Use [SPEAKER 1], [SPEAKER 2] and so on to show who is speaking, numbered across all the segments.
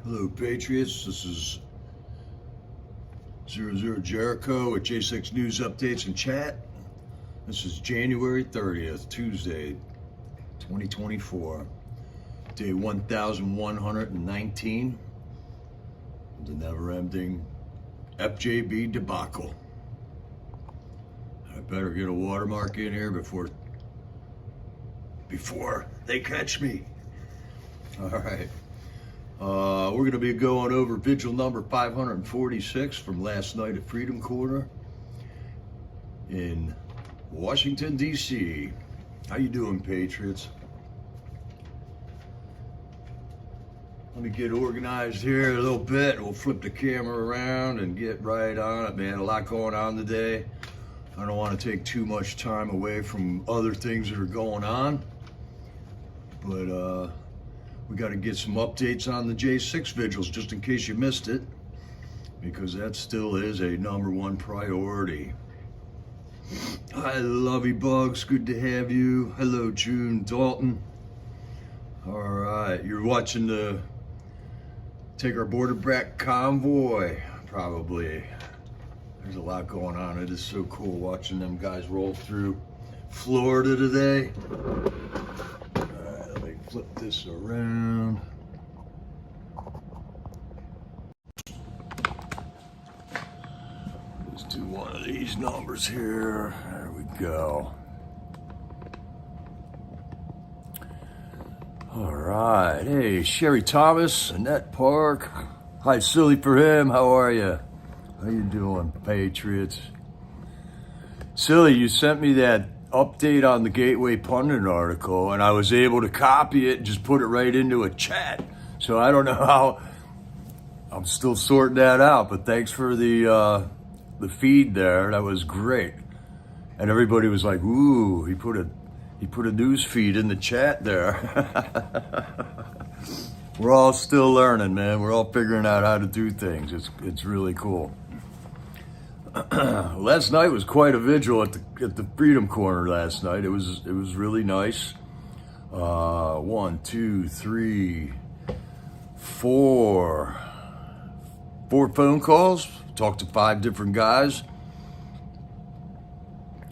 [SPEAKER 1] Hello, Patriots. This is 00 Jericho with J6 News Updates and Chat. This is January 30th, Tuesday, 2024. Day 1119 of the never-ending FJB debacle. I better get a watermark in here before they catch me. All right. We're going to be going over Vigil number 546 from last night at Freedom Corner in Washington, D.C. How you doing, Patriots? Let me get organized here a little bit. We'll flip the camera around and get right on it, man. A lot going on today. I don't want to take too much time away from other things that are going on, but we got to get some updates on the J6 vigils, just in case you missed it, because that still is a #1 priority. Hi, Lovey Bugs, good to have you. Hello, June Dalton. All right, you're watching the Take Our Border Back Convoy, probably. There's a lot going on. It is so cool watching them guys roll through Florida today. Flip this around. Let's do one of these numbers here. There we go. All right. Hey, Sherry Thomas, Annette Park. Hi, Silly for him. How are you? How you doing, Patriots? Silly, you sent me that update on the Gateway Pundit article, and I was able to copy it and just put it right into a chat. So I don't know how. I'm still sorting that out, but thanks for the feed there. That was great, and everybody was like, "Ooh, he put a news feed in the chat there." We're all still learning, man. We're all figuring out how to do things. It's really cool. Last night was quite a vigil at the Freedom Corner last night. It was really nice. 1, 2, 3, 4 phone calls. Talked to 5 different guys,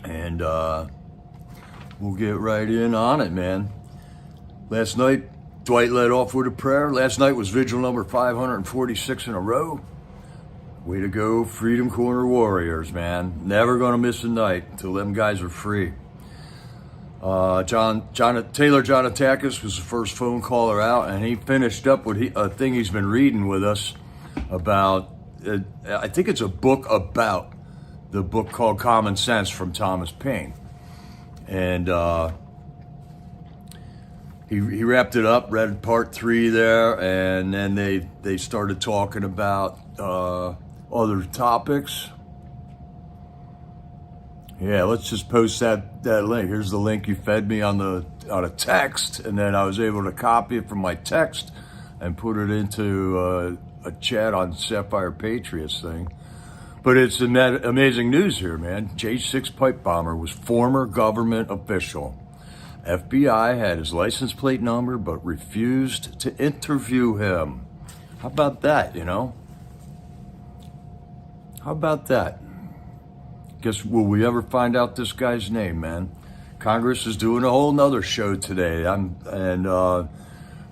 [SPEAKER 1] and we'll get right in on it, man. Last night, Dwight led off with a prayer. Last night was vigil number 546 in a row. Way to go, Freedom Corner Warriors, man. Never gonna miss a night until them guys are free. Taylor Jonatakis was the first phone caller out, and he finished up with a thing he's been reading with us about, I think it's a book about the book called Common Sense from Thomas Paine. And he wrapped it up, read part 3 there, and then they started talking about other topics. Yeah, let's just post that link. Here's the link you fed me on a text, and then I was able to copy it from my text and put it into a chat on Sapphire Patriots thing. But it's amazing news here, man. J6 pipe bomber was former government official. FBI had his license plate number, but refused to interview him. How about that, you know? How about that? Guess, will we ever find out this guy's name, man? Congress is doing a whole nother show today.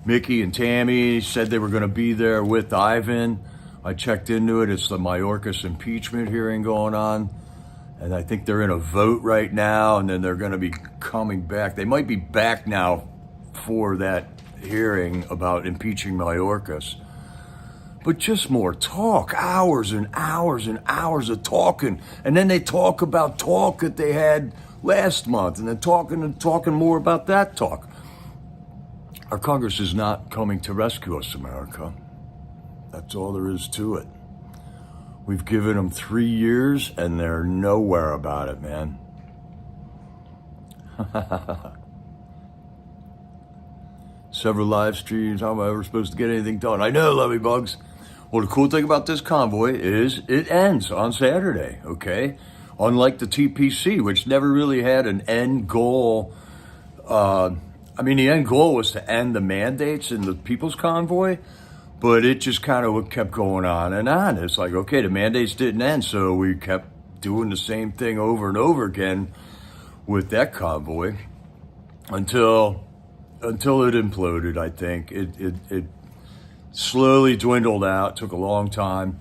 [SPEAKER 1] Mickey and Tammy said they were going to be there with Ivan. I checked into it. It's the Mayorkas impeachment hearing going on. And I think they're in a vote right now, and then they're going to be coming back. They might be back now for that hearing about impeaching Mayorkas. But just more talk, hours and hours and hours of talking. And then they talk about talk that they had last month, and then talking more about that talk. Our Congress is not coming to rescue us, America. That's all there is to it. We've given them 3 years, and they're nowhere about it, man. Several live streams. How am I ever supposed to get anything done? I know, Lovey Bugs. Well, the cool thing about this convoy is it ends on Saturday, okay? Unlike the TPC, which never really had an end goal. The end goal was to end the mandates in the People's Convoy, But it just kind of kept going on and on. It's like, okay, the mandates didn't end, so we kept doing the same thing over and over again with that convoy until it imploded. I think it slowly dwindled out. Took a long time,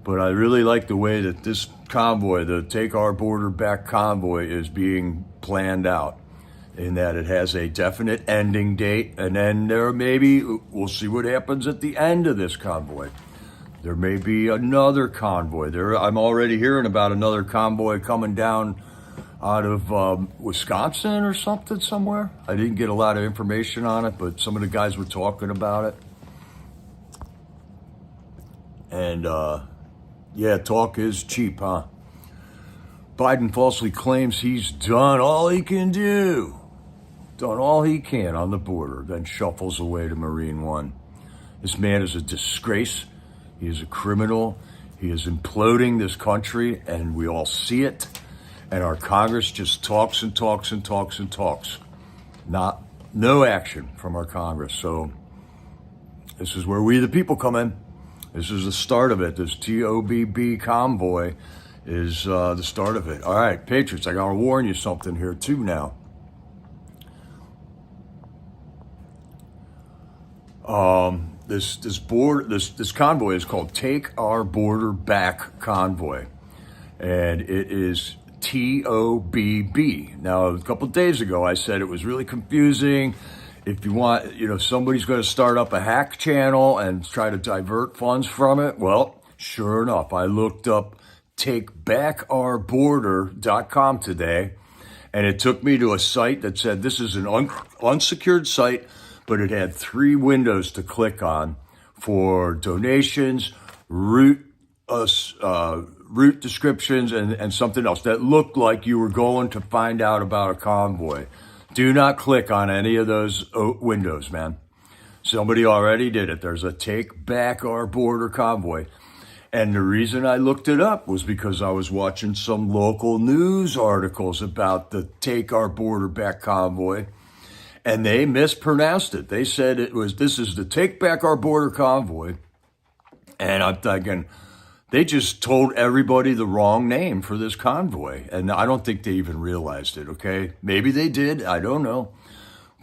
[SPEAKER 1] but I really like the way that this convoy, the Take Our Border Back convoy, is being planned out, in that it has a definite ending date, and then we'll see what happens at the end of this convoy. There may be another convoy. I'm already hearing about another convoy coming down out of Wisconsin or something somewhere. I didn't get a lot of information on it, but some of the guys were talking about it. And yeah, talk is cheap, huh? Biden falsely claims he's done all he can do. Done all he can on the border, then shuffles away to Marine One. This man is a disgrace. He is a criminal. He is imploding this country, and we all see it. And our Congress just talks and talks and talks and talks. No action from our Congress. So this is where we, the people, come in. This is the start of it. This TOBB convoy is the start of it. All right, Patriots, I gotta warn you something here too now. This convoy is called Take Our Border Back Convoy, and it is TOBB. Now, a couple of days ago, I said it was really confusing. If you want, somebody's going to start up a hack channel and try to divert funds from it. Well, sure enough, I looked up takebackourborder.com today, and it took me to a site that said this is an unsecured site, but it had 3 windows to click on for donations, route descriptions, and something else that looked like you were going to find out about a convoy. Do not click on any of those windows, man. Somebody already did it. There's a Take Back Our Border convoy. And the reason I looked it up was because I was watching some local news articles about the Take Our Border Back convoy, and they mispronounced it. They said this is the Take Back Our Border convoy. And I'm thinking, they just told everybody the wrong name for this convoy. And I don't think they even realized it, okay? Maybe they did, I don't know.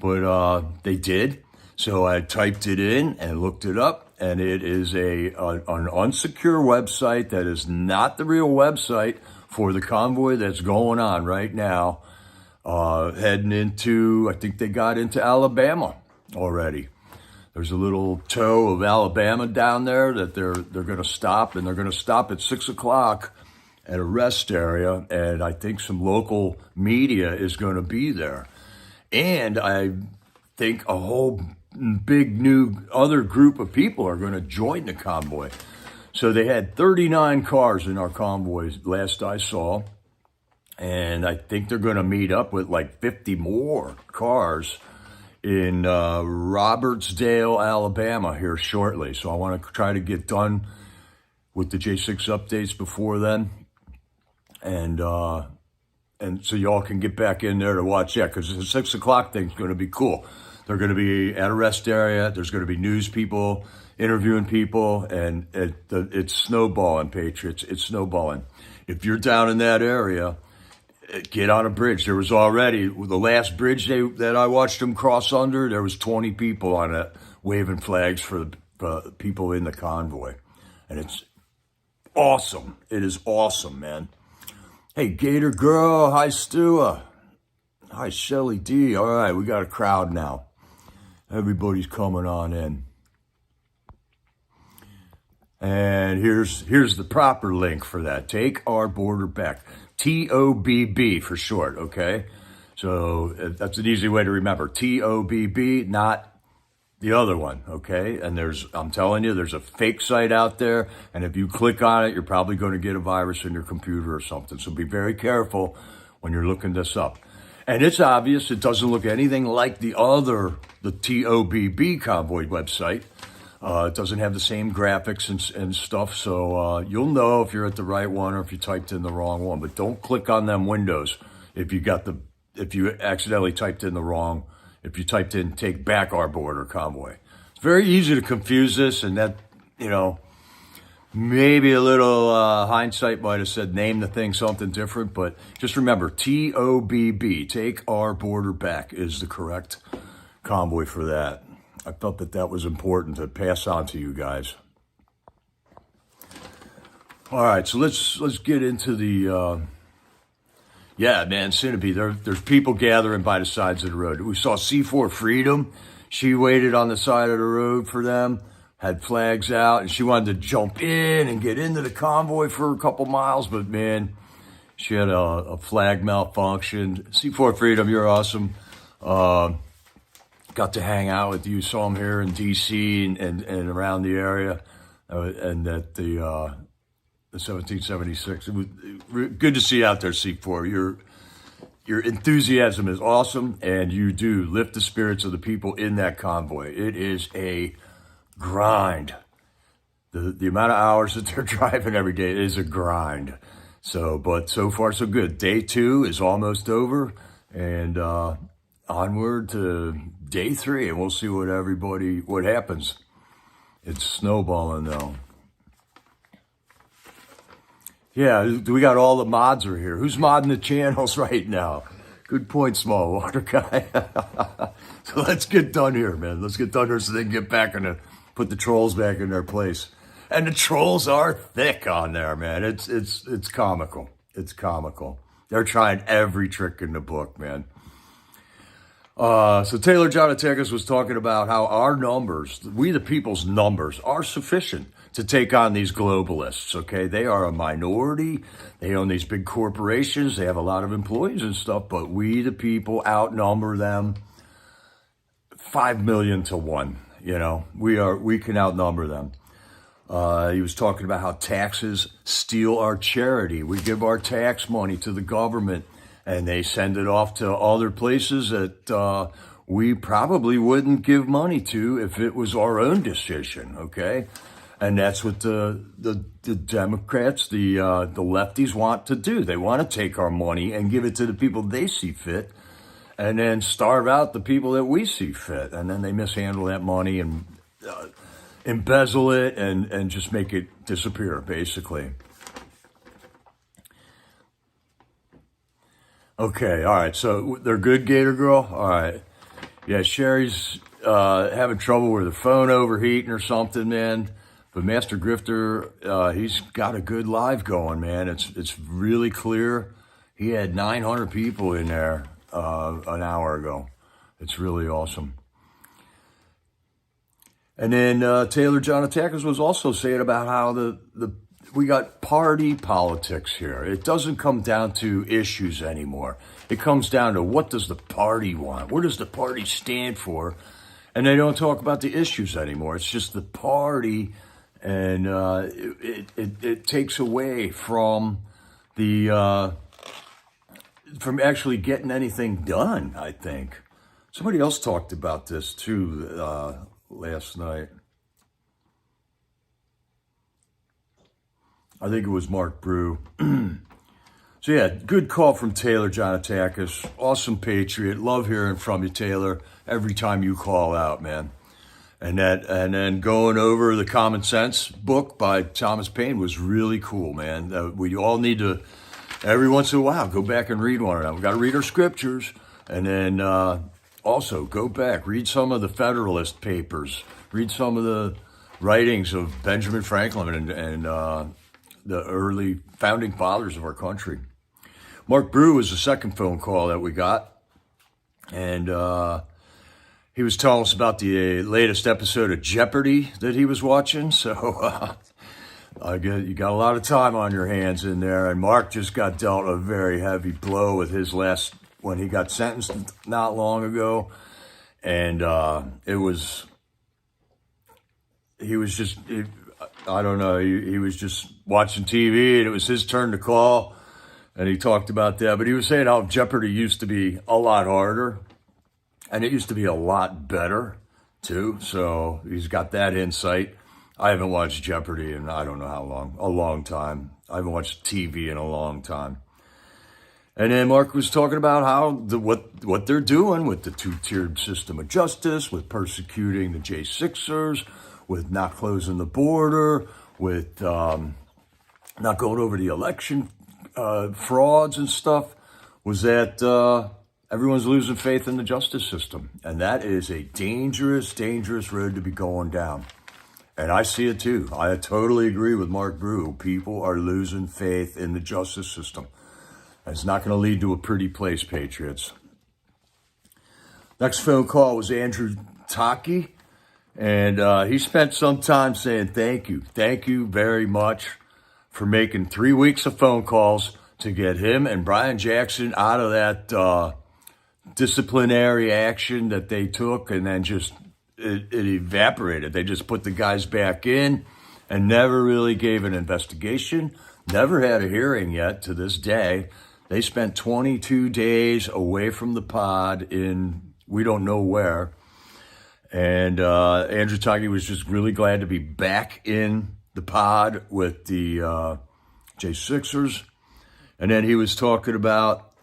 [SPEAKER 1] But they did. So I typed it in and looked it up. And it is an unsecure website that is not the real website for the convoy that's going on right now. Heading into, I think they got into Alabama already. There's a little toe of Alabama down there that they're going to stop, and they're going to stop at 6 o'clock at a rest area. And I think some local media is going to be there. And I think a whole big new other group of people are going to join the convoy. So they had 39 cars in our convoy last I saw. And I think they're going to meet up with like 50 more cars in Robertsdale, Alabama here shortly. So I want to try to get done with the J6 updates before then. And so y'all can get back in there to watch that, because the 6 o'clock thing's going to be cool. They're going to be at a rest area. There's going to be news people interviewing people, and it's snowballing, Patriots. It's snowballing. If you're down in that area, get on a bridge. There was already, the last bridge that I watched them cross under, there was 20 people on it waving flags for the people in the convoy. And it's awesome. It is awesome, man. Hey, Gator Girl. Hi, Stua. Hi, Shelly D. All right, we got a crowd now. Everybody's coming on in. And here's the proper link for that. Take Our Border Back. TOBB for short, okay? So that's an easy way to remember. TOBB, not the other one, okay? And I'm telling you, there's a fake site out there, and if you click on it, you're probably going to get a virus in your computer or something. So be very careful when you're looking this up. And it's obvious it doesn't look anything like the TOBB convoy website. It doesn't have the same graphics and stuff, so you'll know if you're at the right one or if you typed in the wrong one. But don't click on them windows if you accidentally typed in if you typed in Take Back Our Border convoy. It's very easy to confuse this, and that, you know, maybe a little hindsight might have said name the thing something different, but just remember, TOBB, Take Our Border Back, is the correct convoy for that. I felt that that was important to pass on to you guys. All right, so let's get into the, yeah, man, Centipede, there's people gathering by the sides of the road. We saw C4 Freedom. She waited on the side of the road for them, had flags out, and she wanted to jump in and get into the convoy for a couple miles, but man, she had a flag malfunction. C4 Freedom, you're awesome. Got to hang out with you, saw them here in DC and around the area, and at the 1776. It was good to see you out there, C4. Your enthusiasm is awesome, and you do lift the spirits of the people in that convoy. It is a grind. The amount of hours that they're driving every day is a grind. So, but so far so good. Day 2 is almost over, and onward to day 3, and we'll see what happens. It's snowballing though. Yeah, we got all the mods are here. Who's modding the channels right now? Good point, Small Water Guy. So let's get done here, man. Let's get done here so they can get back put the trolls back in their place. And the trolls are thick on there, man. It's comical. It's comical. They're trying every trick in the book, man. So Taylor Jonatakis was talking about how our numbers, we the people's numbers, are sufficient to take on these globalists, okay? They are a minority. They own these big corporations. They have a lot of employees and stuff, but we the people outnumber them 5 million to 1, you know? We can outnumber them. He was talking about how taxes steal our charity. We give our tax money to the government, and they send it off to other places that we probably wouldn't give money to if it was our own decision, okay? And that's what the Democrats, the lefties want to do. They want to take our money and give it to the people they see fit, and then starve out the people that we see fit. And then they mishandle that money and embezzle it and just make it disappear, basically. Okay, all right, so they're good, Gator Girl? All right. Yeah, Sherry's having trouble with her phone overheating or something, man. But Master Grifter, he's got a good live going, man. It's really clear. He had 900 people in there an hour ago. It's really awesome. And then Taylor Jonatakis was also saying about how we got party politics here. It doesn't come down to issues anymore. It comes down to what does the party want? What does the party stand for? And they don't talk about the issues anymore. It's just the party, and it takes away from from actually getting anything done, I think. Somebody else talked about this too last night. I think it was Mark Brew. So yeah, good call from Taylor Jonatakis. Awesome patriot. Love hearing from you, Taylor, every time you call out, man. And then going over the Common Sense book by Thomas Paine was really cool, man. We all need to, every once in a while, go back and read one of them. We've got to read our scriptures, and then also go back, read some of the Federalist Papers, read some of the writings of Benjamin Franklin and the early founding fathers of our country. Mark Brew was the second phone call that we got, and he was telling us about the latest episode of Jeopardy that he was watching. So you got a lot of time on your hands in there. And Mark just got dealt a very heavy blow with his when he got sentenced not long ago. And he was just watching TV, and it was his turn to call. And he talked about that. But he was saying how Jeopardy used to be a lot harder. And it used to be a lot better, too. So he's got that insight. I haven't watched Jeopardy in I don't know how long, a long time. I haven't watched TV in a long time. And then Mark was talking about how what they're doing with the two-tiered system of justice, with persecuting the J6ers, with not closing the border, with not going over the election frauds and stuff, was that everyone's losing faith in the justice system. And that is a dangerous, dangerous road to be going down. And I see it too. I totally agree with Mark Brew. People are losing faith in the justice system. It's not going to lead to a pretty place, Patriots. Next phone call was Andrew Taki, and he spent some time saying thank you very much for making 3 weeks of phone calls to get him and Brian Jackson out of that disciplinary action that they took, and then just it evaporated. They just put the guys back in and never really gave an investigation, never had a hearing yet to this day. They spent 22 days away from the pod in we don't know where. And Andrew Taki was just really glad to be back in the pod with the J6ers. And then he was talking about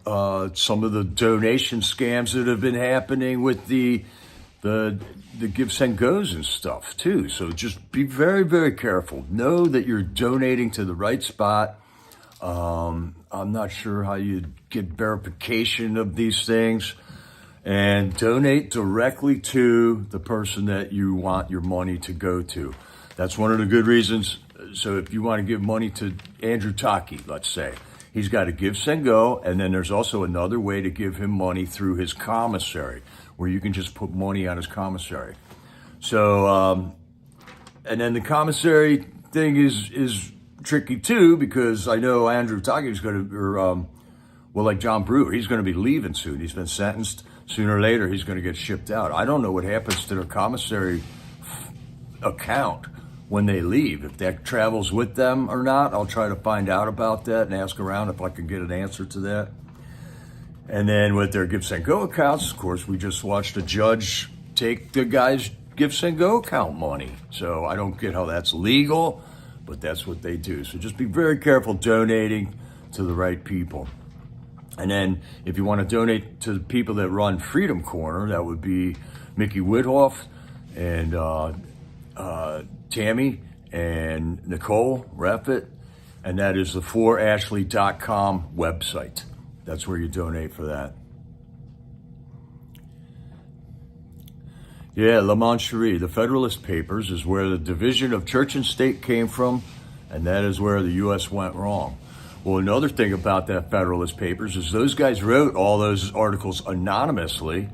[SPEAKER 1] some of the donation scams that have been happening with the give, send, goes and stuff too. So just be very, very careful. Know that you're donating to the right spot. I'm not sure how you get verification of these things, and donate directly to the person that you want your money to go to. That's one of the good reasons. So if you want to give money to Andrew Taki, let's say, he's got a give, send, go, and then there's also another way to give him money through his commissary, where you can just put money on his commissary. So, and then the commissary thing is tricky too, because I know Andrew Taki is going to, like John Brewer, he's going to be leaving soon. He's been sentenced. Sooner or later, he's going to get shipped out. I don't know what happens to their commissary account when they leave, if that travels with them or not. I'll try to find out about that and ask around if I can get an answer to that. And then with their give, send, go accounts, of course, we just watched a judge take the guy's give, send, go account money. So I don't get how that's legal, but that's what they do. So just be very careful donating to the right people. And then if you want to donate to the people that run Freedom Corner, that would be Mickey Whithoff and Tammy and Nicole Raffett. And that is the forashley.com website. That's where you donate for that. Yeah, La Mancherie, the Federalist Papers, is where the division of church and state came from, and that is where the U.S. went wrong. Well, another thing about that Federalist Papers is those guys wrote all those articles anonymously,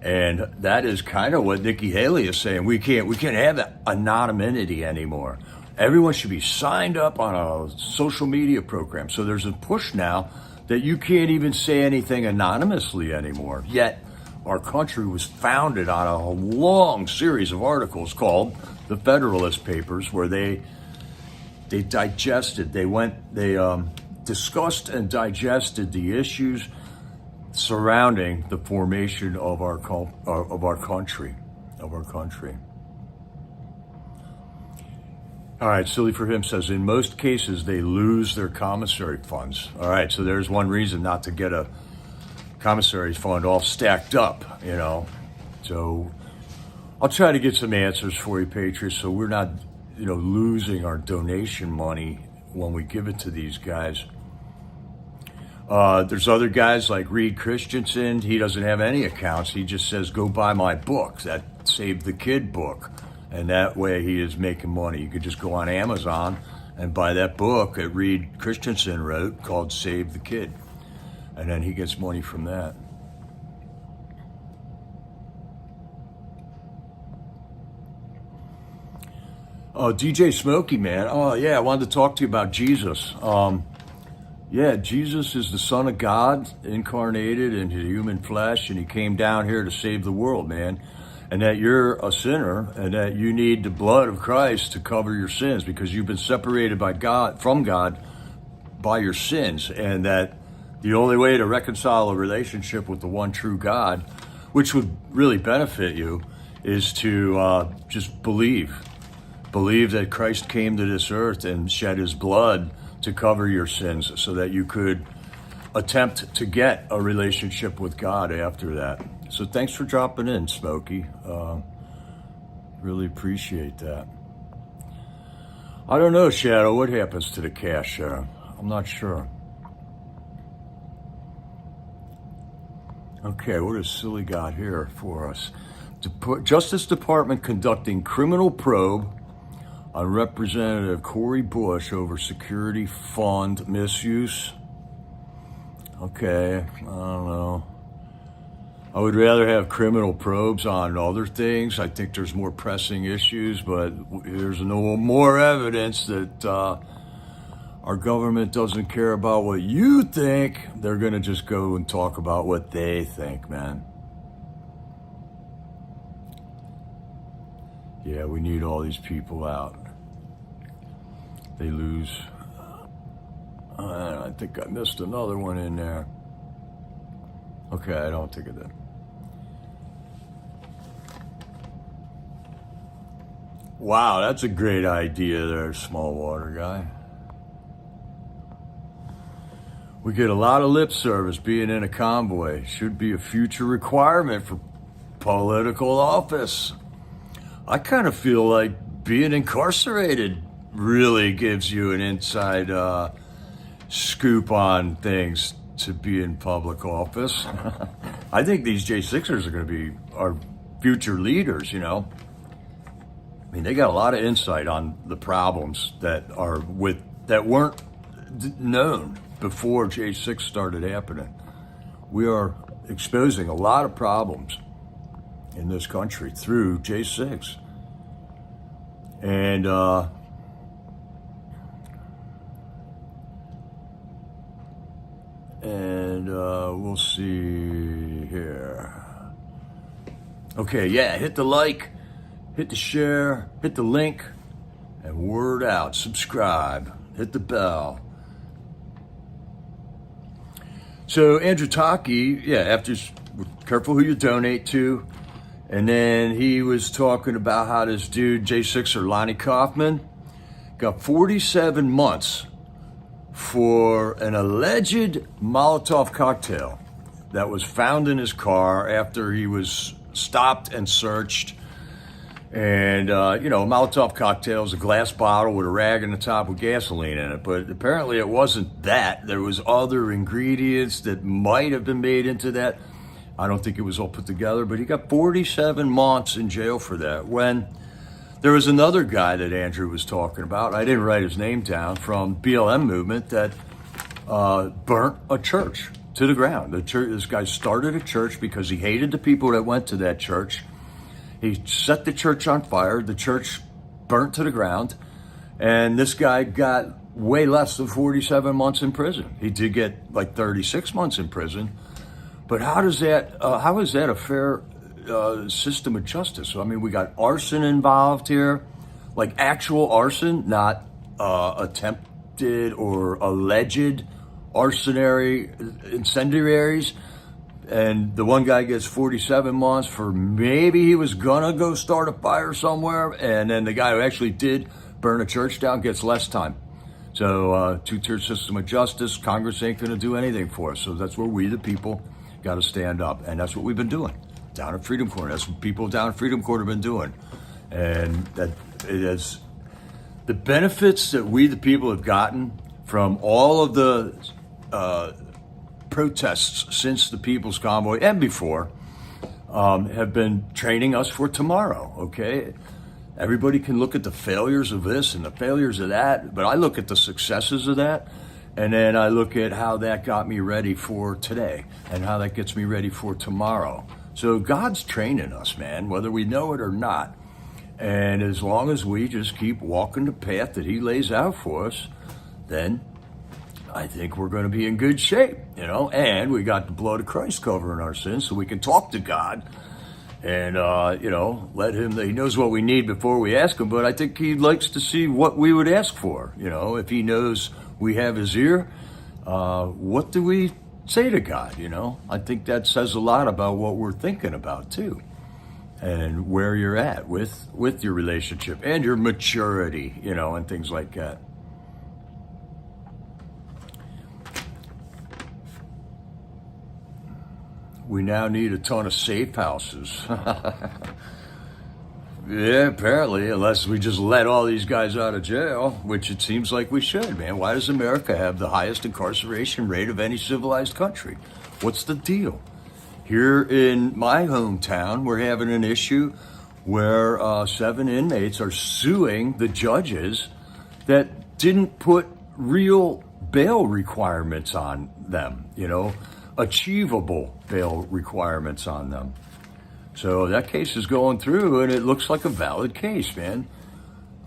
[SPEAKER 1] and that is kind of what Nikki Haley is saying. We can't have that anonymity anymore. Everyone should be signed up on a social media program. So there's a push now that you can't even say anything anonymously anymore. Yet our country was founded on a long series of articles called the Federalist Papers, where they discussed and digested the issues surrounding the formation of our country. All right, Silly for Him says, in most cases, they lose their commissary funds. All right, so there's one reason not to get a commissary fund all stacked up, you know. So I'll try to get some answers for you, Patriots, so we're not, losing our donation money when we give it to these guys. There's other guys like Reed Christensen. He doesn't have any accounts. He just says, go buy my book, that Save the Kid book. And that way he is making money. You could just go on Amazon and buy that book that Reed Christensen wrote called Save the Kid. And then he gets money from that. Oh, DJ Smokey, man. Oh, yeah, I wanted to talk to you about Jesus. Yeah, Jesus is the Son of God, incarnated into human flesh, and he came down here to save the world, man. And that you're a sinner, and that you need the blood of Christ to cover your sins, because you've been separated from God by your sins, and that the only way to reconcile a relationship with the one true God, which would really benefit you, is to just believe that Christ came to this earth and shed his blood to cover your sins, so that you could attempt to get a relationship with God after that. So thanks for dropping in, Smokey. Really appreciate that. I don't know, Shadow, what happens to the cash? I'm not sure. Okay, what has Silly got here for us? Justice Department conducting criminal probe on Representative Cori Bush over security fund misuse. Okay, I don't know. I would rather have criminal probes on other things. I think there's more pressing issues, but there's no more evidence that our government doesn't care about what you think. They're going to just go and talk about what they think, man. Yeah, we need all these people out. They lose. I think I missed another one in there. Okay, I don't think of that. Wow, that's a great idea there, small water guy. We get a lot of lip service being in a convoy. Should be a future requirement for political office. I kind of feel like being incarcerated really gives you an inside scoop on things to be in public office. I think these J6ers are going to be our future leaders, you know. I mean, they got a lot of insight on the problems that weren't known before J6 started happening. We are exposing a lot of problems in this country through J6. And we'll see here. Okay, yeah, hit the like, hit the share, hit the link, and word out. Subscribe, hit the bell. So Andrew Taki, careful who you donate to. And then he was talking about how this dude, J6er Lonnie Kaufman, got 47 months for an alleged Molotov cocktail that was found in his car after he was stopped and searched. And, a Molotov cocktail is a glass bottle with a rag on the top with gasoline in it. But apparently it wasn't that. There was other ingredients that might have been made into that. I don't think it was all put together, but he got 47 months in jail for that. When there was another guy that Andrew was talking about, I didn't write his name down, from BLM movement that burnt a church to the ground. This guy started a church because he hated the people that went to that church. He set the church on fire. The church burnt to the ground. And this guy got way less than 47 months in prison. He did get like 36 months in prison. But how is that a fair system of justice? I mean, we got arson involved here, like actual arson, not attempted or alleged incendiaries. And the one guy gets 47 months for maybe he was gonna go start a fire somewhere. And then the guy who actually did burn a church down gets less time. So two-tier system of justice, Congress ain't gonna do anything for us. So that's where we, the people, got to stand up, and that's what we've been doing down at Freedom Corner. That's what people down at Freedom Corner have been doing, and that it is the benefits that we, the people, have gotten from all of the protests since the People's Convoy and before have been training us for tomorrow. Okay, everybody can look at the failures of this and the failures of that, but I look at the successes of that. And then I look at how that got me ready for today and how that gets me ready for tomorrow. So God's training us, man, whether we know it or not. And as long as we just keep walking the path that he lays out for us, then I think we're going to be in good shape, and we got the blood of Christ covering our sins so we can talk to God and, let him, he knows what we need before we ask him. But I think he likes to see what we would ask for, if he knows we have his ear, what do we say to God, I think that says a lot about what we're thinking about, too, and where you're at with your relationship and your maturity, and things like that. we now need a ton of safe houses. Yeah, apparently, unless we just let all these guys out of jail, which it seems like we should, man. Why does America have the highest incarceration rate of any civilized country? What's the deal? Here in my hometown, we're having an issue where 7 inmates are suing the judges that didn't put real bail requirements on them, achievable bail requirements on them. So that case is going through, and it looks like a valid case, man.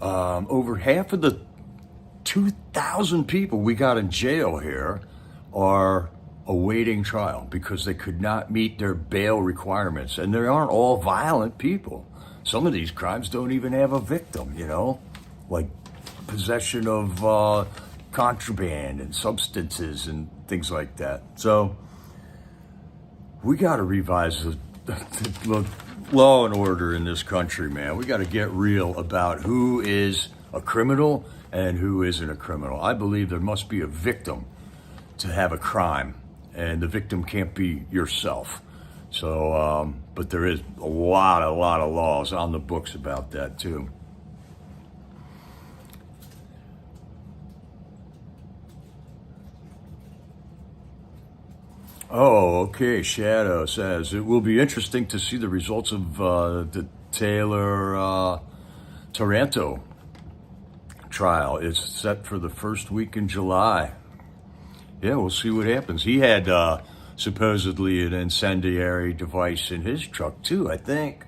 [SPEAKER 1] Over half of the 2,000 people we got in jail here are awaiting trial because they could not meet their bail requirements. And they aren't all violent people. Some of these crimes don't even have a victim, like possession of contraband and substances and things like that. So we got to revise the law and order in this country, man. We got to get real about who is a criminal and who isn't a criminal. I believe there must be a victim to have a crime, and the victim can't be yourself. So, but there is a lot of laws on the books about that too. Oh, okay. Shadow says it will be interesting to see the results of the Taylor Taranto trial. It's set for the first week in July. Yeah, we'll see what happens. He had supposedly an incendiary device in his truck too, I think.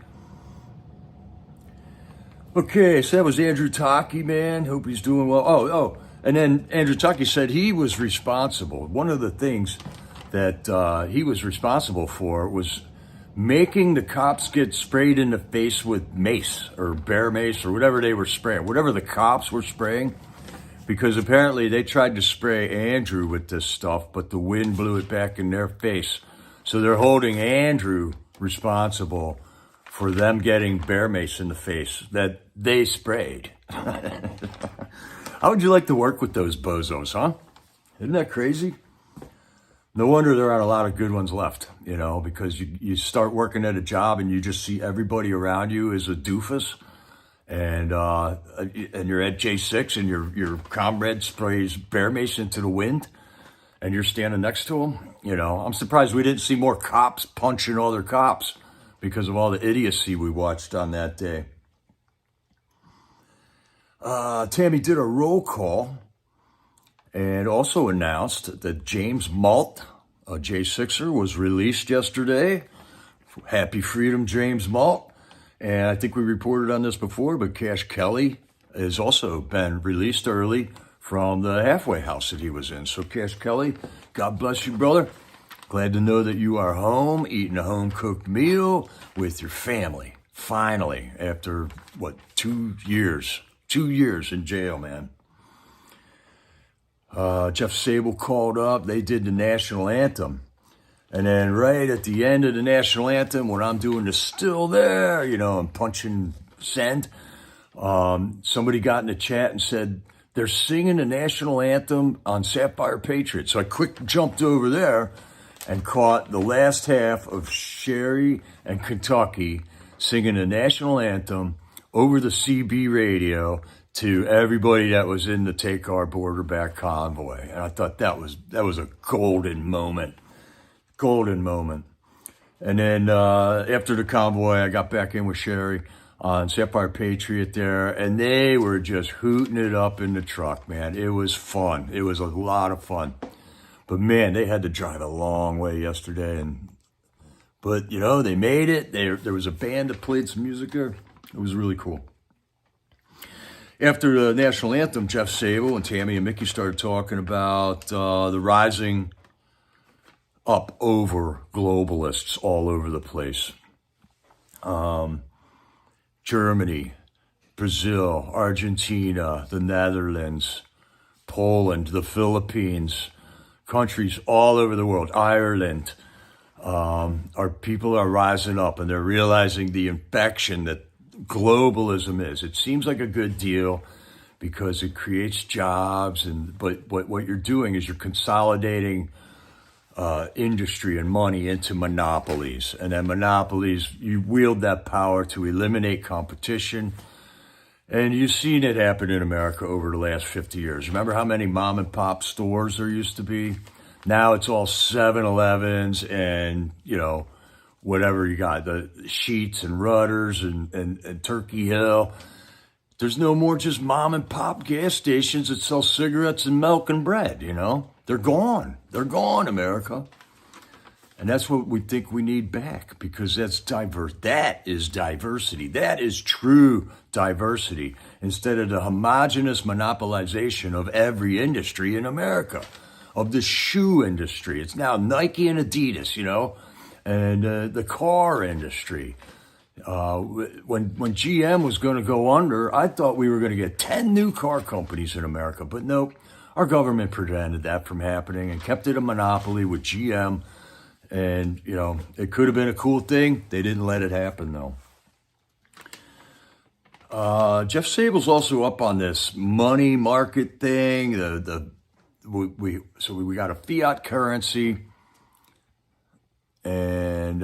[SPEAKER 1] Okay, so that was Andrew Taki, man. Hope he's doing well. Oh, and then Andrew Taki said he was responsible. One of the things that he was responsible for was making the cops get sprayed in the face with mace or bear mace or whatever they were spraying, whatever the cops were spraying, because apparently they tried to spray Andrew with this stuff, but the wind blew it back in their face. So they're holding Andrew responsible for them getting bear mace in the face that they sprayed. How would you like to work with those bozos, huh? Isn't that crazy? No wonder there aren't a lot of good ones left, because you start working at a job and you just see everybody around you is a doofus, and you're at J6 and your comrade sprays bear mace into the wind and you're standing next to him. I'm surprised we didn't see more cops punching other cops because of all the idiocy we watched on that day. Tammy did a roll call and also announced that James Malt, a J6er, was released yesterday. Happy freedom, James Malt. And I think we reported on this before, but Cash Kelly has also been released early from the halfway house that he was in. So Cash Kelly, God bless you, brother. Glad to know that you are home, eating a home-cooked meal with your family. Finally, after, 2 years? 2 years in jail, man. Jeff Sable called up. They did the national anthem. And then right at the end of the national anthem, when I'm doing the still there, and punching send, somebody got in the chat and said, they're singing the national anthem on Sapphire Patriot. So I quick jumped over there and caught the last half of Sherry and Kentucky singing the national anthem over the CB radio to everybody that was in the Take Our Border Back convoy. And I thought that was a golden moment. Golden moment. And then after the convoy, I got back in with Sherry on Sapphire Patriot there, and they were just hooting it up in the truck, man. It was fun. It was a lot of fun. But man, they had to drive a long way yesterday. But they made it. There was a band that played some music there. It was really cool. After the national anthem, Jeff Sable and Tammy and Mickey started talking about the rising up over globalists all over the place. Germany, Brazil, Argentina, the Netherlands, Poland, the Philippines, countries all over the world, Ireland. Our people are rising up and they're realizing the infection that globalism is. It seems like a good deal because it creates jobs, but what you're doing is you're consolidating industry and money into monopolies. And then monopolies, you wield that power to eliminate competition. And you've seen it happen in America over the last 50 years. Remember how many mom and pop stores there used to be? Now it's all 7-Elevens and, whatever you got, the Sheets and Rudders and Turkey Hill. There's no more just mom and pop gas stations that sell cigarettes and milk and bread, They're gone. They're gone, America. And that's what we think we need back, because that's diverse. That is diversity. That is true diversity, instead of the homogenous monopolization of every industry in America, of the shoe industry. It's now Nike and Adidas, and the car industry. When GM was going to go under, I thought we were going to get 10 new car companies in America, but nope. Our government prevented that from happening and kept it a monopoly with GM. And, it could have been a cool thing. They didn't let it happen, though. Jeff Sable's also up on this money market thing. We got a fiat currency. And,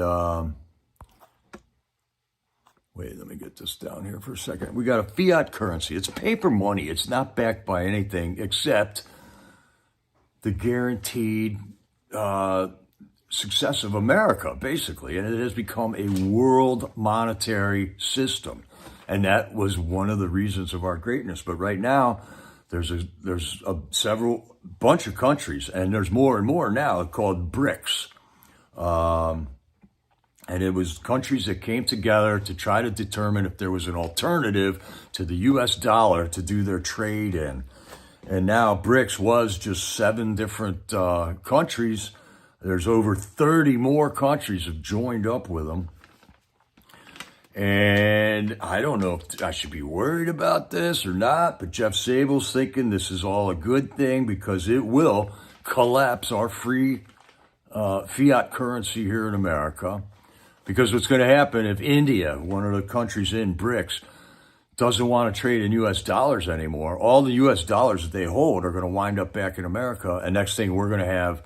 [SPEAKER 1] wait, let me get this down here for a second. We got a fiat currency. It's paper money. It's not backed by anything except the guaranteed success of America, basically. And it has become a world monetary system. And that was one of the reasons of our greatness. But right now, there's a bunch of countries, and there's more and more now called BRICS. And it was countries that came together to try to determine if there was an alternative to the US dollar to do their trade in. And now BRICS was just 7 different countries. There's over 30 more countries have joined up with them. And I don't know if I should be worried about this or not, but Jeff Sable's thinking this is all a good thing because it will collapse our free fiat currency here in America. Because what's going to happen if India, one of the countries in BRICS, doesn't want to trade in U.S. dollars anymore, all the U.S. dollars that they hold are going to wind up back in America. And next thing, we're going to have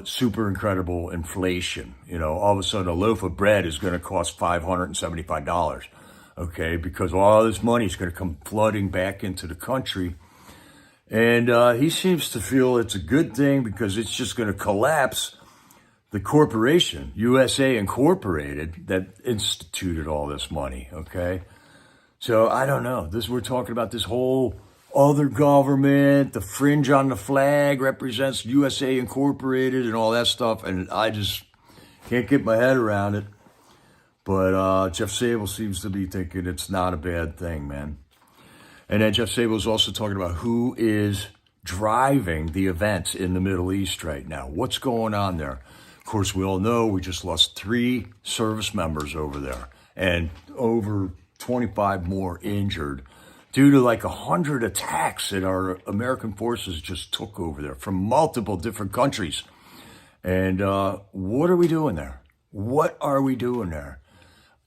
[SPEAKER 1] super incredible inflation. All of a sudden, a loaf of bread is going to cost $575, okay? Because all this money is going to come flooding back into the country. And he seems to feel it's a good thing because it's just going to collapse the corporation, USA Incorporated, that instituted all this money, okay? So I don't know. We're talking about this whole other government, the fringe on the flag represents USA Incorporated and all that stuff, and I just can't get my head around it. But Jeff Sable seems to be thinking it's not a bad thing, man. And then Jeff Sable is also talking about who is driving the events in the Middle East right now. What's going on there? Of course, we all know we just lost 3 service members over there and over 25 more injured due to like 100 attacks that our American forces just took over there from multiple different countries. And what are we doing there? What are we doing there?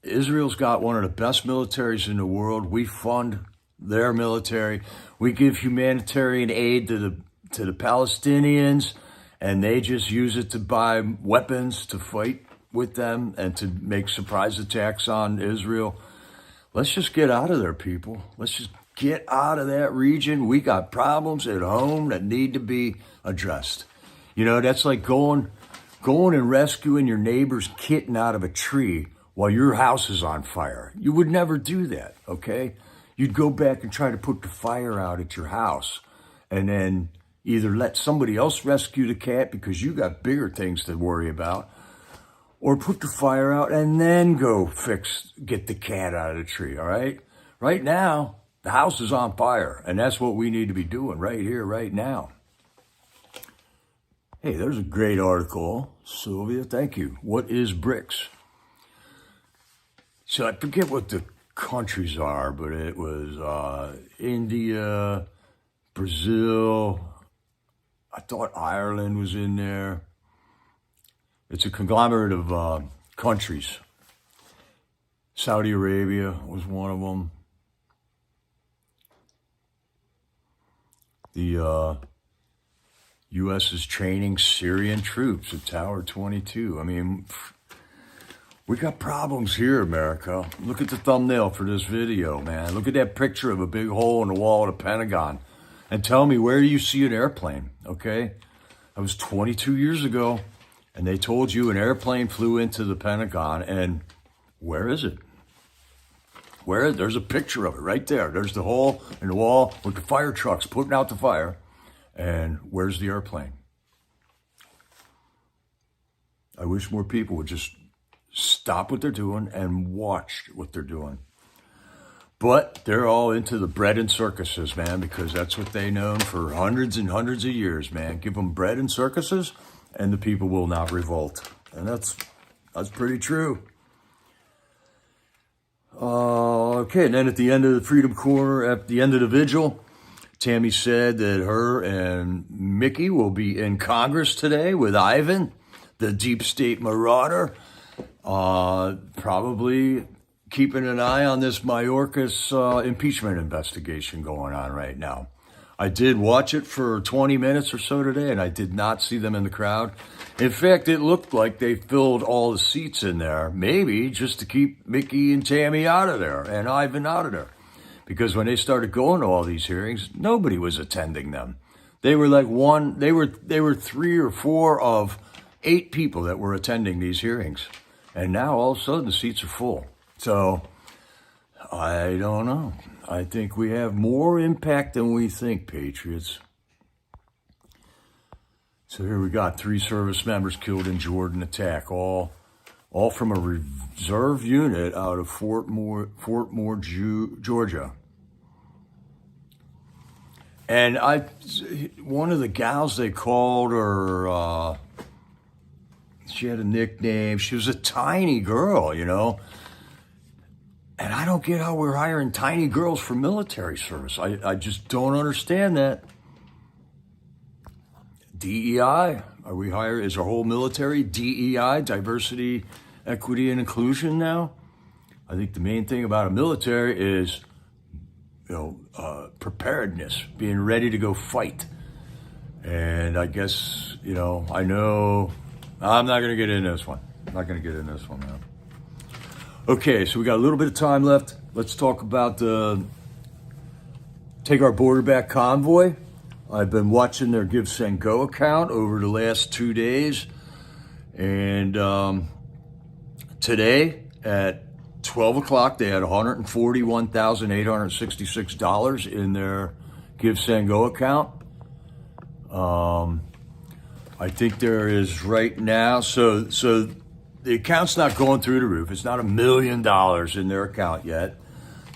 [SPEAKER 1] Israel's got one of the best militaries in the world. We fund their military. We give humanitarian aid to the Palestinians, and they just use it to buy weapons to fight with them and to make surprise attacks on Israel. Let's just get out of there, people. Let's just get out of that region. We got problems at home that need to be addressed. That's like going and rescuing your neighbor's kitten out of a tree while your house is on fire. You would never do that, okay? You'd go back and try to put the fire out at your house and then either let somebody else rescue the cat because you got bigger things to worry about, or put the fire out and then go get the cat out of the tree, all right? Right now, the house is on fire, and that's what we need to be doing right here, right now. Hey, there's a great article, Sylvia, thank you. What is BRICS? So I forget what the countries are, but it was India, Brazil. I thought Ireland was in there. It's a conglomerate of countries. Saudi Arabia was one of them. The U.S. is training Syrian troops at Tower 22. I mean, we got problems here, America. Look at the thumbnail for this video, man. Look at that picture of a big hole in the wall of the Pentagon. And tell me, where do you see an airplane, okay? That was 22 years ago, and they told you an airplane flew into the Pentagon, and where is it? There's a picture of it right there. There's the hole in the wall with the fire trucks putting out the fire. And where's the airplane? I wish more people would just stop what they're doing and watch what they're doing. But they're all into the bread and circuses, man, because that's what they've known for hundreds and hundreds of years, man. Give them bread and circuses, and the people will not revolt. And that's pretty true. Okay, and then at the end of the Freedom Corner, at the end of the vigil, Tammy said that her and Mickey will be in Congress today with Ivan, the deep state marauder, probably keeping an eye on this Mayorkas impeachment investigation going on right now. I did watch it for 20 minutes or so today, and I did not see them in the crowd. In fact, it looked like they filled all the seats in there, maybe just to keep Mickey and Tammy out of there and Ivan out of there. Because when they started going to all these hearings, nobody was attending them. They were like they were 3 or 4 of 8 people that were attending these hearings. And now all of a sudden the seats are full. So I don't know. I think we have more impact than we think, Patriots. So here we got 3 service members killed in Jordan attack, all from a reserve unit out of Fort Moore, Georgia. And one of the gals, they called her, she had a nickname. She was a tiny girl, you know. And I don't get how we're hiring tiny girls for military service. I just don't understand that. DEI, is our whole military DEI, diversity, equity, and inclusion now? I think the main thing about a military is, preparedness, being ready to go fight. And I guess, I know, I'm not going to get into this one. Man. Okay, so we got a little bit of time left. Let's talk about Take Our Border Back Convoy. I've been watching their Give, Send, Go account over the last 2 days. And today at 12 o'clock, they had $141,866 in their Give, Send, Go account. I think there is right now, so the account's not going through the roof. It's not $1 million in their account yet.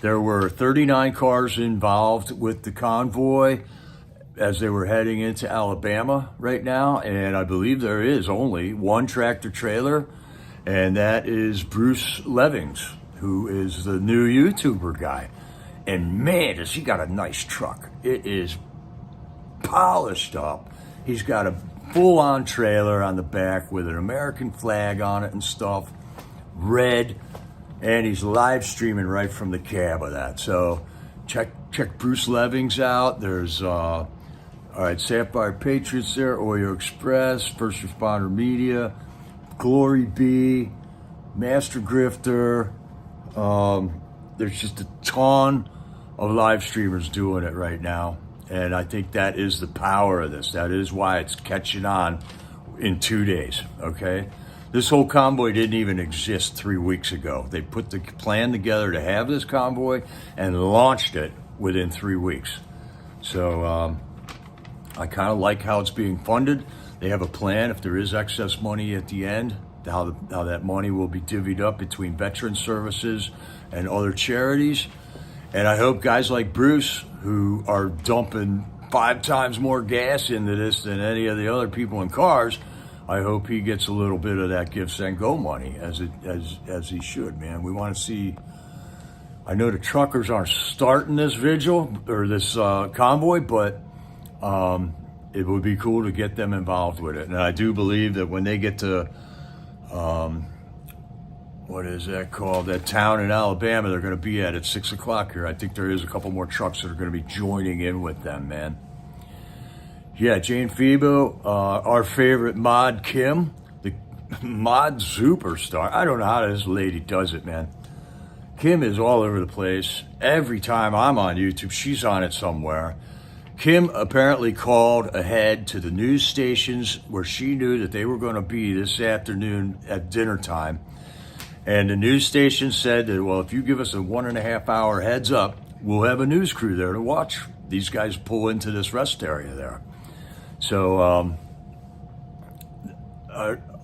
[SPEAKER 1] There were 39 cars involved with the convoy as they were heading into Alabama right now. And I believe there is only one tractor trailer, and that is Bruce Levings, who is the new YouTuber guy. And man, does he got a nice truck. It is polished up. He's got a full-on trailer on the back with an American flag on it and stuff, red, and he's live streaming right from the cab of that. So check Bruce Levings out. There's all right, Sapphire Patriots there, Oyo Express, First Responder Media, Glory B, Master Grifter. There's just a ton of live streamers doing it right now. And I think that is the power of this. That is why it's catching on in 2 days, okay? This whole convoy didn't even exist 3 weeks ago. They put the plan together to have this convoy and launched it within 3 weeks. So I kind of like how it's being funded. They have a plan if there is excess money at the end, how that money will be divvied up between veteran services and other charities. And I hope guys like Bruce, who are dumping 5 times more gas into this than any of the other people in cars, I hope he gets a little bit of that Give, Send, Go money as he should, man. We want to see. I know the truckers aren't starting this vigil or this convoy, but it would be cool to get them involved with it. And I do believe that when they get to what is that called? That town in Alabama they're going to be at 6 o'clock here. I think there is a couple more trucks that are going to be joining in with them, man. Yeah, Jane Febo, our favorite mod, Kim, the mod superstar. I don't know how this lady does it, man. Kim is all over the place. Every time I'm on YouTube, she's on it somewhere. Kim apparently called ahead to the news stations where she knew that they were going to be this afternoon at dinner time. And the news station said that, well, if you give us a 1.5 hour heads up, we'll have a news crew there to watch these guys pull into this rest area there. So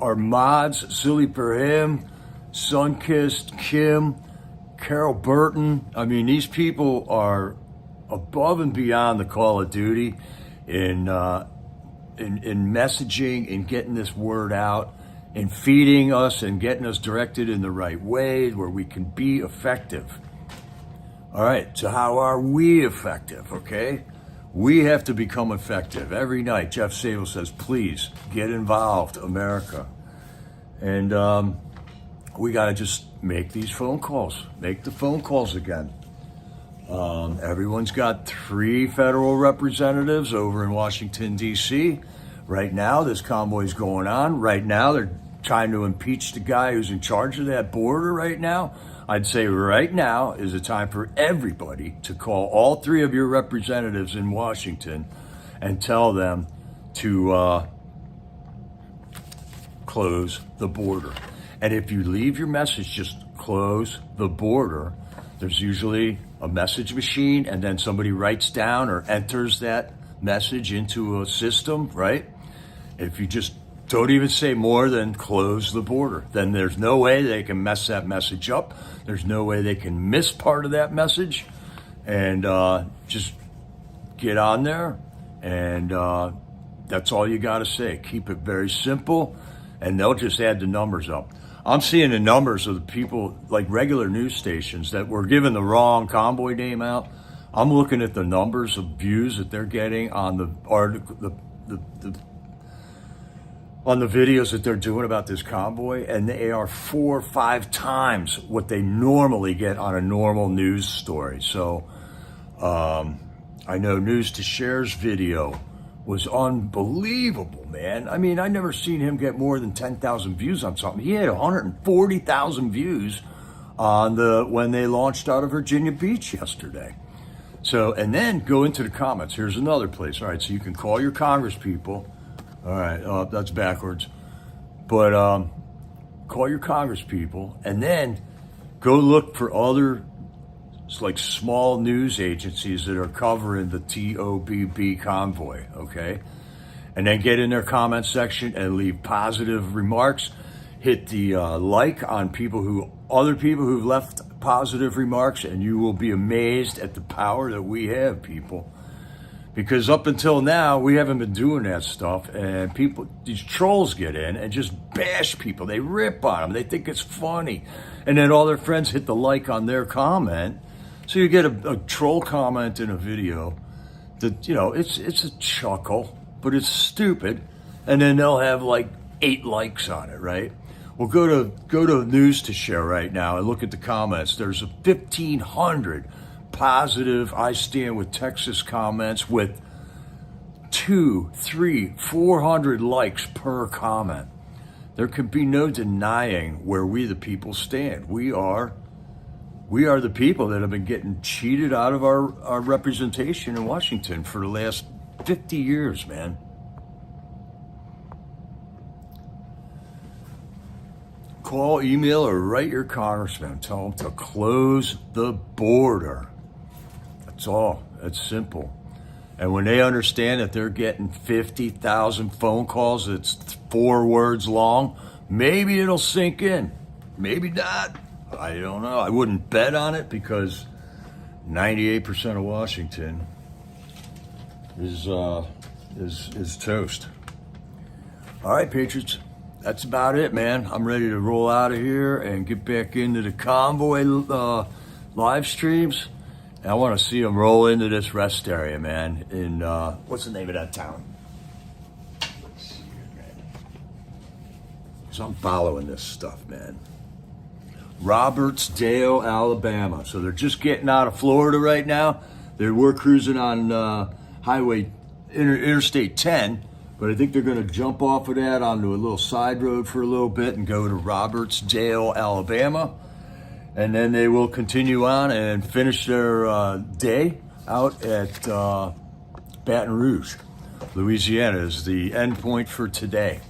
[SPEAKER 1] our mods, Silly for Him, Sunkissed, Kim, Carol Burton. I mean, these people are above and beyond the Call of Duty in messaging and getting this word out and feeding us and getting us directed in the right way where we can be effective. All right, so how are we effective, okay? We have to become effective. Every night, Jeff Sable says, please get involved, America. And we got to just make these phone calls. Make the phone calls again. Everyone's got 3 federal representatives over in Washington, D.C. Right now, this convoy's going on. Right now, they're trying to impeach the guy who's in charge of that border right now. I'd say right now is a time for everybody to call all 3 of your representatives in Washington and tell them to close the border. And if you leave your message, just close the border, there's usually a message machine and then somebody writes down or enters that message into a system, right? If you just don't even say more than close the border, then there's no way they can mess that message up. There's no way they can miss part of that message. And just get on there. And that's all you got to say. Keep it very simple. And they'll just add the numbers up. I'm seeing the numbers of the people, like regular news stations, that were given the wrong convoy name out. I'm looking at the numbers of views that they're getting on the article, on the videos that they're doing about this convoy, and they are 4 or 5 times what they normally get on a normal news story. So I know News to Share's video was unbelievable, man. I mean, I never seen him get more than 10,000 views on something. He had 140,000 views on when they launched out of Virginia Beach yesterday. So, and then go into the comments. Here's another place. All right, so you can call your Congress people. All right, that's backwards. But call your Congress people and then go look for other like small news agencies that are covering the TOBB convoy, okay? And then get in their comment section and leave positive remarks. Hit the like on other people who've left positive remarks, and you will be amazed at the power that we have, people. Because up until now, we haven't been doing that stuff, and these trolls get in and just bash people. They rip on them. They think it's funny. And then all their friends hit the like on their comment. So you get a troll comment in a video that, you know, it's a chuckle, but it's stupid. And then they'll have like 8 likes on it, right? Well, go to News to Share right now and look at the comments. There's 1,500 positive I Stand with Texas comments with 200, 300, 400 likes per comment. There can be no denying where we the people stand. We are the people that have been getting cheated out of our representation in Washington for the last 50 years, man. Call, email, or write your congressman. Tell them to close the border. That's all. That's simple. And when they understand that they're getting 50,000 phone calls that's 4 words long, maybe it'll sink in. Maybe not. I don't know. I wouldn't bet on it because 98% of Washington is toast. All right, Patriots. That's about it, man. I'm ready to roll out of here and get back into the Convoy live streams. And I want to see them roll into this rest area, man. In what's the name of that town? Let's see here, man. Because I'm following this stuff, man. Robertsdale, Alabama. So they're just getting out of Florida right now. We're cruising on Highway Interstate 10, but I think they're going to jump off of that onto a little side road for a little bit and go to Robertsdale, Alabama. And then they will continue on and finish their day out at Baton Rouge, Louisiana is the end point for today.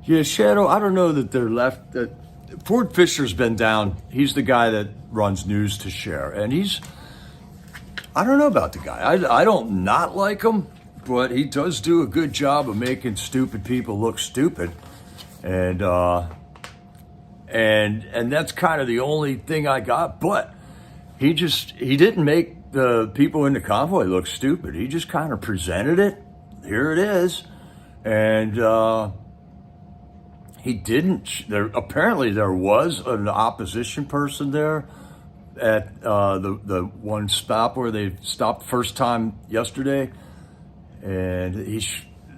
[SPEAKER 1] Yeah, Shadow, I don't know that they're left. Ford Fisher's been down. He's the guy that runs News to Share. And I don't know about the guy. I don't not like him, but he does do a good job of making stupid people look stupid. And that's kind of the only thing I got. But he didn't make the people in the convoy look stupid. He just kind of presented it. Here it is. And he didn't. Apparently there was an opposition person there at the one stop where they stopped first time yesterday. And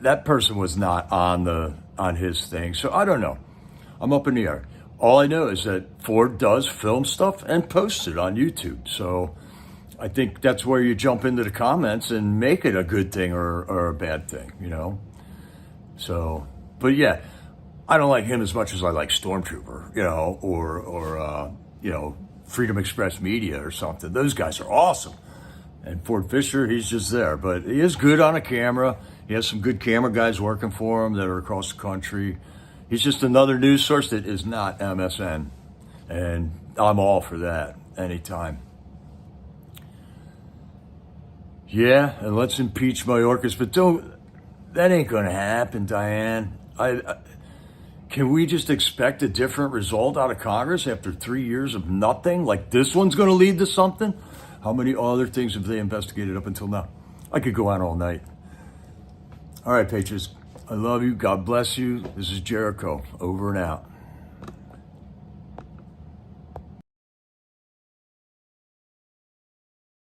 [SPEAKER 1] that person was not on his thing. So I don't know. I'm up in the air. All I know is that Ford does film stuff and posts it on YouTube. So I think that's where you jump into the comments and make it a good thing or a bad thing, you know? So, but yeah, I don't like him as much as I like Stormtrooper, you know, or you know, Freedom Express Media or something. Those guys are awesome. And Ford Fisher, he's just there. But he is good on a camera. He has some good camera guys working for him that are across the country. He's just another news source that is not MSN. And I'm all for that anytime. Yeah, and let's impeach Mayorkas. But that ain't going to happen, Diane. Can we just expect a different result out of Congress after 3 years of nothing? Like this one's going to lead to something? How many other things have they investigated up until now? I could go on all night. All right, Patriots. I love you. God bless you. This is Jericho. Over and out.